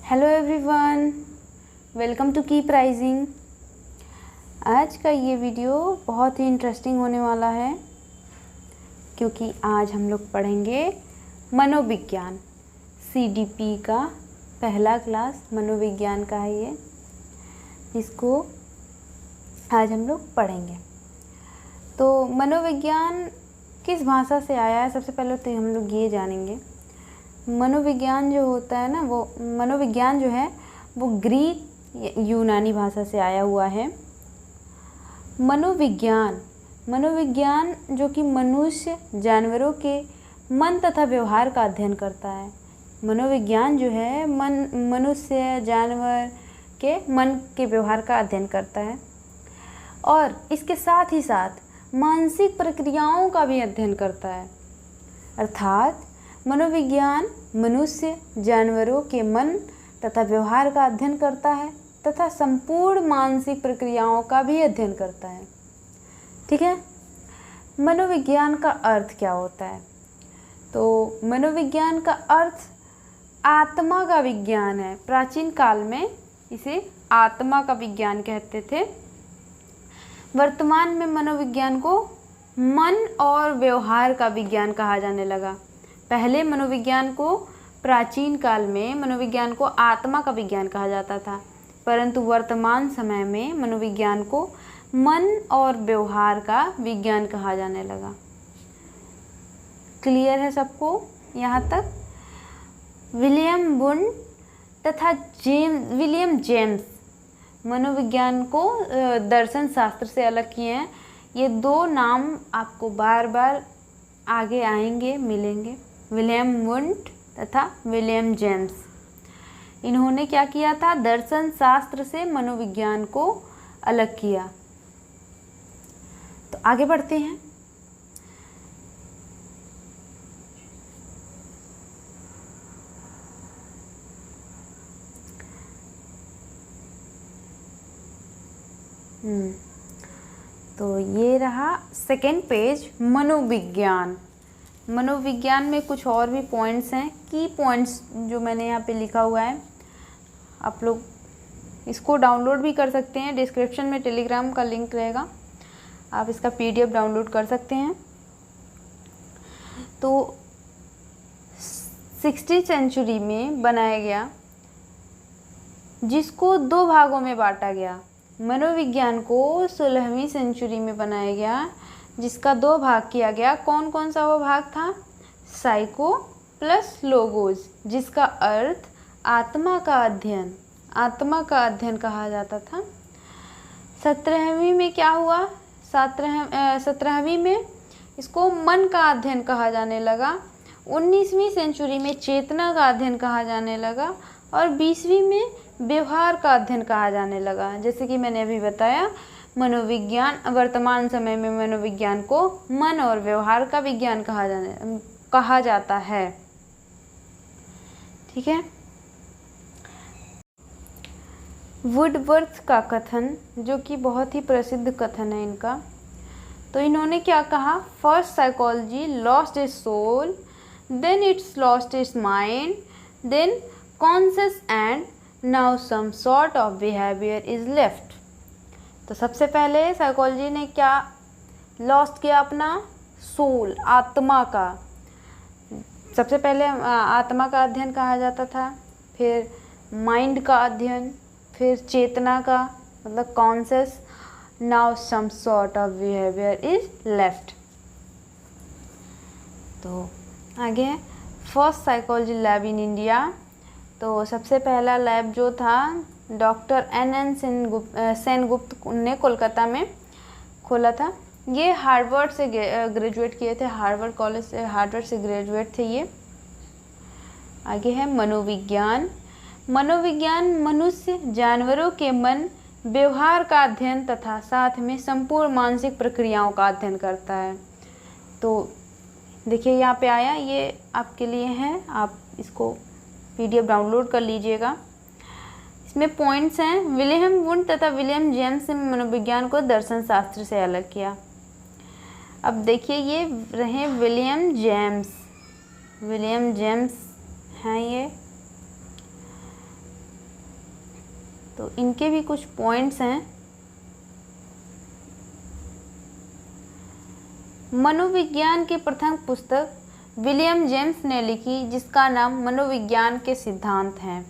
Hello everyone, welcome to Keep Rising. आज का ये वीडियो बहुत ही इंटरेस्टिंग होने वाला है क्योंकि आज हम लोग पढ़ेंगे मनोविज्ञान। CDP का पहला क्लास मनोविज्ञान का है ये, इसको आज हम लोग पढ़ेंगे। तो मनोविज्ञान किस भाषा से आया है, सबसे पहले तो हम लोग ये जानेंगे। मनोविज्ञान जो होता है ना, वो मनोविज्ञान जो है वो ग्रीक यूनानी भाषा से आया हुआ है। मनोविज्ञान जो कि मनुष्य जानवरों के मन तथा व्यवहार का अध्ययन करता है। मनोविज्ञान जो है मनुष्य जानवर के मन के व्यवहार का अध्ययन करता है और इसके साथ ही साथ मानसिक प्रक्रियाओं का भी अध्ययन करता है। अर्थात मनोविज्ञान मनुष्य जानवरों के मन तथा व्यवहार का अध्ययन करता है तथा संपूर्ण मानसिक प्रक्रियाओं का भी अध्ययन करता है। ठीक है। मनोविज्ञान का अर्थ क्या होता है? तो मनोविज्ञान का अर्थ आत्मा का विज्ञान है। प्राचीन काल में इसे आत्मा का विज्ञान कहते थे। वर्तमान में मनोविज्ञान को मन और व्यवहार का विज्ञान कहा जाने लगा। पहले मनोविज्ञान को प्राचीन काल में मनोविज्ञान को आत्मा का विज्ञान कहा जाता था, परंतु वर्तमान समय में मनोविज्ञान को मन और व्यवहार का विज्ञान कहा जाने लगा। क्लियर है सबको यहाँ तक? विलियम वुंड तथा विलियम जेम्स मनोविज्ञान को दर्शन शास्त्र से अलग किए हैं। ये दो नाम आपको बार बार आगे आएंगे, मिलेंगे। विलियम वुंड तथा विलियम जेम्स, इन्होंने क्या किया था? दर्शन शास्त्र से मनोविज्ञान को अलग किया। तो आगे बढ़ते हैं। तो ये रहा सेकेंड पेज, मनोविज्ञान। मनोविज्ञान में कुछ और भी पॉइंट्स हैं, की पॉइंट्स जो मैंने यहाँ पे लिखा हुआ है। आप लोग इसको डाउनलोड भी कर सकते हैं, डिस्क्रिप्शन में टेलीग्राम का लिंक रहेगा, आप इसका PDF डाउनलोड कर सकते हैं। तो 16वीं सेंचुरी में बनाया गया, जिसको दो भागों में बांटा गया। मनोविज्ञान को 16वीं सेंचुरी में बनाया गया, जिसका दो भाग किया गया। कौन कौन सा वो भाग था? साइको प्लस लोगोस, जिसका अर्थ आत्मा का अध्ययन कहा जाता था। 17वीं में क्या हुआ? 17वीं में इसको मन का अध्ययन कहा जाने लगा। 19वीं सेंचुरी में चेतना का अध्ययन कहा जाने लगा और 20वीं में व्यवहार का अध्ययन कहा जाने लगा। जैसे कि मैंने अभी बताया, मनोविज्ञान वर्तमान समय में मनोविज्ञान को मन और व्यवहार का विज्ञान कहा जाता है। ठीक है। वुडवर्थ का कथन, जो कि बहुत ही प्रसिद्ध कथन है इनका, तो इन्होंने क्या कहा? First psychology lost its soul, then it's lost its mind, then conscious and now some sort of behaviour is left. तो सबसे पहले साइकोलॉजी ने क्या लॉस्ट किया? अपना सोल, आत्मा का। सबसे पहले आत्मा का अध्ययन कहा जाता था, फिर माइंड का अध्ययन, फिर चेतना का मतलब conscious, now some sort of behaviour is left. तो आगे है first psychology lab in India. तो सबसे पहला लैब जो था डॉक्टर NN सेनगुप्त ने कोलकाता में खोला था। ये हार्वर्ड से ग्रेजुएट किए थे, हार्वर्ड कॉलेज से, हार्वर्ड से ग्रेजुएट थे ये। आगे है मनोविज्ञान मनुष्य जानवरों के मन व्यवहार का अध्ययन तथा साथ में संपूर्ण मानसिक प्रक्रियाओं का अध्ययन करता है। तो देखिए यहाँ पे आया, ये आपके लिए है, आप इसको PDF डाउनलोड कर लीजिएगा। इसमें पॉइंट्स हैं। विलियम वुंड तथा विलियम जेम्स ने मनोविज्ञान को दर्शन शास्त्र से अलग किया। अब देखिए, ये रहे विलियम जेम्स हैं ये। तो इनके भी कुछ पॉइंट्स हैं। मनोविज्ञान की प्रथम पुस्तक विलियम जेम्स ने लिखी, जिसका नाम मनोविज्ञान के सिद्धांत हैं।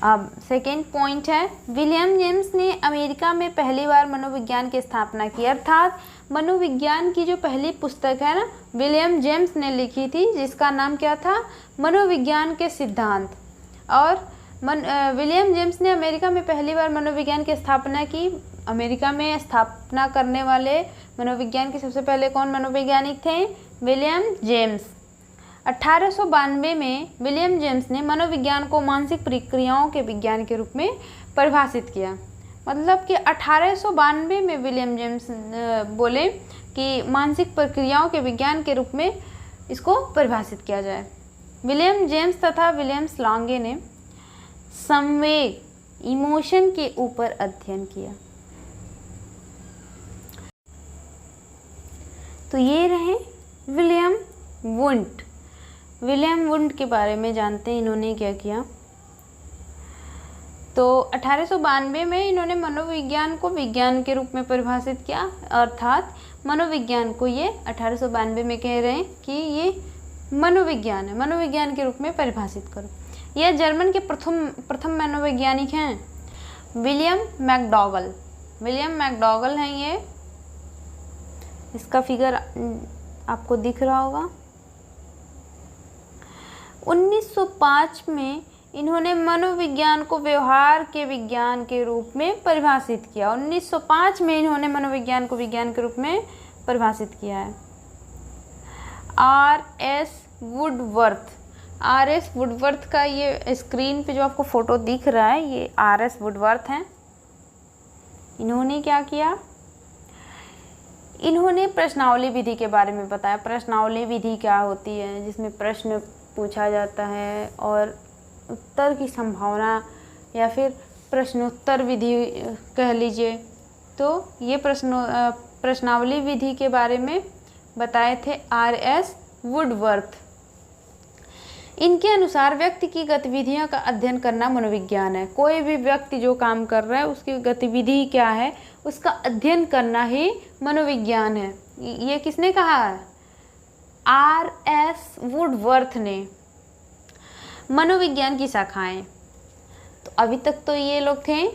अब सेकेंड पॉइंट है, विलियम जेम्स ने अमेरिका में पहली बार मनोविज्ञान की स्थापना की। अर्थात मनोविज्ञान की जो पहली पुस्तक है ना, विलियम जेम्स ने लिखी थी, जिसका नाम क्या था, मनोविज्ञान के सिद्धांत। और विलियम जेम्स ने अमेरिका में पहली बार मनोविज्ञान की स्थापना की। अमेरिका में स्थापना करने वाले मनोविज्ञान के सबसे पहले कौन मनोवैज्ञानिक थे, विलियम जेम्स। 1892 में विलियम जेम्स ने मनोविज्ञान को मानसिक प्रक्रियाओं के विज्ञान के रूप में परिभाषित किया। मतलब कि 1892 में विलियम जेम्स बोले कि मानसिक प्रक्रियाओं के विज्ञान के रूप में इसको परिभाषित किया जाए। विलियम जेम्स तथा विलियम लांगे ने संवेग, इमोशन के ऊपर अध्ययन किया। तो ये रहे विलियम वुंट। विलियम वुंट के बारे में जानते हैं, इन्होंने क्या किया। तो 1892 में इन्होंने मनोविज्ञान को विज्ञान के रूप में परिभाषित किया। अर्थात मनोविज्ञान को ये 1892 में कह रहे हैं कि ये मनोविज्ञान है, मनोविज्ञान के रूप में परिभाषित करो। यह जर्मन के प्रथम मनोवैज्ञानिक हैं विलियम मैकडॉगल। विलियम मैकडॉगल हैं ये, इसका फिगर आपको दिख रहा होगा। 1905 में इन्होंने मनोविज्ञान को व्यवहार के विज्ञान के रूप में परिभाषित किया। 1905 में इन्होंने मनोविज्ञान को विज्ञान के रूप में परिभाषित किया है। R.S. वुडवर्थ। R.S. वुडवर्थ का ये स्क्रीन पे जो आपको फोटो दिख रहा है, ये R.S. वुडवर्थ हैं। इन्होंने क्या किया, इन्होंने प्रश्नावली विधि के बारे में बताया। प्रश्नावली विधि क्या होती है, जिसमें प्रश्न पूछा जाता है और उत्तर की संभावना, या फिर प्रश्नोत्तर विधि कह लीजिए। तो ये प्रश्नावली विधि के बारे में बताए थे R.S. वुडवर्थ। इनके अनुसार व्यक्ति की गतिविधियों का अध्ययन करना मनोविज्ञान है। कोई भी व्यक्ति जो काम कर रहा है, उसकी गतिविधि क्या है, उसका अध्ययन करना ही मनोविज्ञान है। ये किसने कहा है, R.S. वुडवर्थ ने। मनोविज्ञान की शाखाएं, तो अभी तक तो ये लोग थे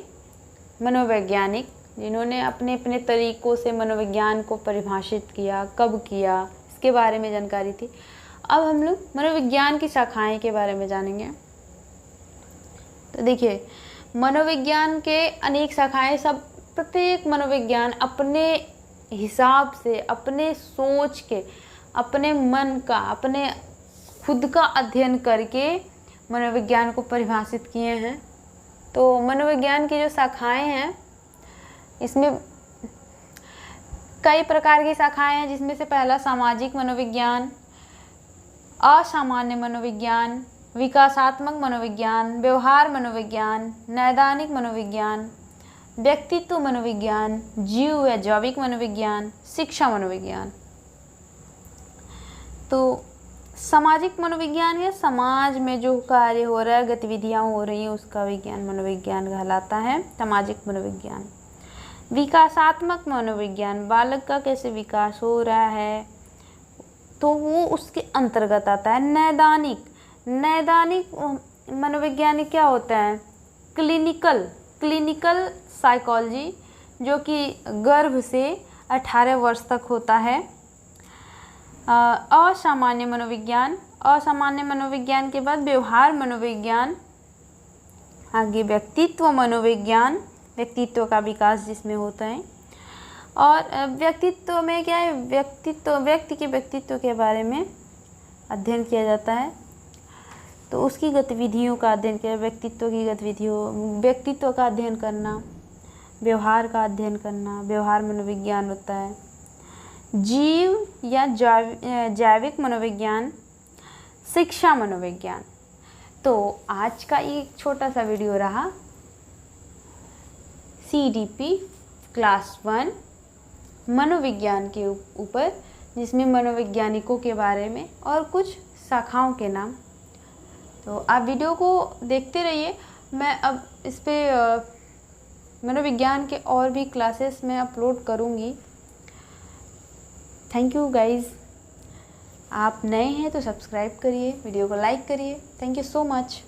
मनोवैज्ञानिक, जिन्होंने अपने अपने तरीकों से मनोविज्ञान को परिभाषित किया, कब किया, इसके बारे में जानकारी थी। अब हम लोग मनोविज्ञान की शाखाएं के बारे में जानेंगे। तो देखिए, मनोविज्ञान के अनेक शाखाएं, सब प्रत्येक मनोविज्ञान अपने हिसाब से, अपने सोच के, अपने मन का, अपने खुद का अध्ययन करके मनोविज्ञान को परिभाषित किए हैं। तो मनोविज्ञान की जो शाखाएं हैं, इसमें कई प्रकार की शाखाएं हैं, जिसमें से पहला सामाजिक मनोविज्ञान, असामान्य मनोविज्ञान, विकासात्मक मनोविज्ञान, व्यवहार मनोविज्ञान, नैदानिक मनोविज्ञान, व्यक्तित्व मनोविज्ञान, जीव या जैविक मनोविज्ञान, शिक्षा मनोविज्ञान। तो सामाजिक मनोविज्ञान या समाज में जो कार्य हो रहा है, गतिविधियां हो रही हैं, उसका विज्ञान मनोविज्ञान कहलाता है, सामाजिक मनोविज्ञान। विकासात्मक मनोविज्ञान, बालक का कैसे विकास हो रहा है, तो वो उसके अंतर्गत आता है। नैदानिक मनोविज्ञानिक क्या होता है, क्लिनिकल साइकोलॉजी, जो कि गर्भ से 18 वर्ष तक होता है। असामान्य मनोविज्ञान के बाद व्यवहार मनोविज्ञान, आगे व्यक्तित्व मनोविज्ञान, व्यक्तित्व का विकास जिसमें होता है। और व्यक्तित्व में क्या है, व्यक्ति के व्यक्तित्व के बारे में अध्ययन किया जाता है। तो उसकी गतिविधियों का अध्ययन किया, व्यक्तित्व की गतिविधियों, व्यक्तित्व का अध्ययन करना, व्यवहार का अध्ययन करना, व्यवहार मनोविज्ञान होता है। जीव या जैविक मनोविज्ञान, शिक्षा मनोविज्ञान। तो आज का एक छोटा सा वीडियो रहा CDP क्लास 1 मनोविज्ञान के ऊपर, जिसमें मनोवैज्ञानिकों के बारे में और कुछ शाखाओं के नाम। तो आप वीडियो को देखते रहिए मैं अब इस पे मनोविज्ञान के और भी क्लासेस मैं अपलोड करूँगी। Thank you guys. आप नए हैं तो सब्सक्राइब करिए, वीडियो को लाइक करिए। Thank you so much.